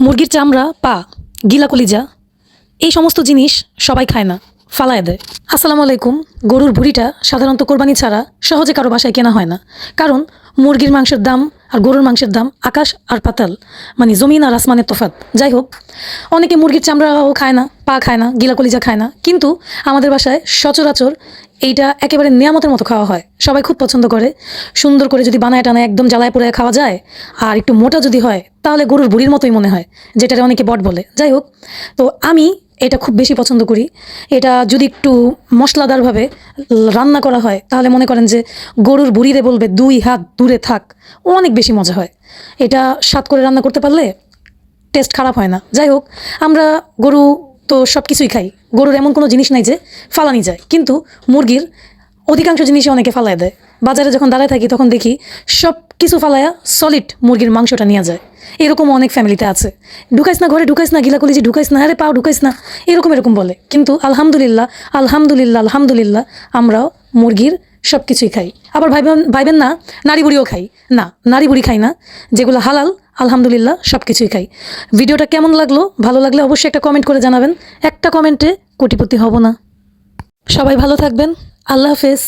মুরগির চামড়া, পা, গিলা কলিজা এই সমস্ত জিনিস সবাই খায় না, ফালায় দেয়। আসসালামু আলাইকুম। গরুর ভুঁড়িটা সাধারণত কোরবানি ছাড়া সহজে কারো বাসায় কেনা হয় না, কারণ মুরগির মাংসের দাম আর গরুর মাংসের দাম আকাশ আর পাতাল, মানে জমিন আর আসমানের তফাৎ। যাই হোক, অনেকে মুরগির চামড়াও খায় না, পা খায় না, গিলা কলিজা খায় না, কিন্তু আমাদের বাসায় সচরাচর এইটা একেবারে নিয়ামতের মতো খাওয়া হয়। সবাই খুব পছন্দ করে। সুন্দর করে যদি বানায় টানায় একদম জ্বালায় পোড়ায় খাওয়া যায়, আর একটু মোটা যদি হয় তাহলে গরুর ভুঁড়ির মতোই মনে হয়, যেটারে অনেকে বট বলে। যাই হোক, তো আমি এটা খুব বেশি পছন্দ করি। এটা যদি একটু মশলাদারভাবে রান্না করা হয় তাহলে মনে করেন যে গরুর ভুঁড়িরে বলবে 2 হাত দূরে থাক, অনেক বেশি মজা হয়। এটা স্বাদ করে রান্না করতে পারলে টেস্ট খারাপ হয় না। যাই হোক, আমরা গরু তো সব কিছুই খাই, গরুর এমন কোনো জিনিস নাই যে ফালানি যায়, কিন্তু মুরগির অধিকাংশ জিনিসই অনেকে ফালায় দেয়। বাজারে যখন দাঁড়ায় থাকি তখন দেখি সব কিছু ফালায়া সলিড মুরগির মাংসটা নিয়ে যায়। এরকম অনেক ফ্যামিলিতে আছে, ঢুকাইস না ঘরে, ঢুকাইস না গিলা কলিজি, ঢুকাইস না, আরে পাও ঢুকাইস না, এরকম বলে। কিন্তু আলহামদুলিল্লাহ আলহামদুলিল্লাহ আলহামদুলিল্লাহ আমরাও মুরগির সব কিছুই খাই। আবার ভাইবেন না নারী বুড়িও খাই, না, নারী বুড়ি খাই না, যেগুলো হালাল আলহামদুলিল্লাহ সব কিছুই খাই। ভিডিওটা কেমন লাগলো? ভালো লাগলে অবশ্যই একটা কমেন্ট করে জানাবেন। একটা কমেন্টে কোটিপতি হব না। সবাই ভালো থাকবেন। আল্লাহ হাফেজ।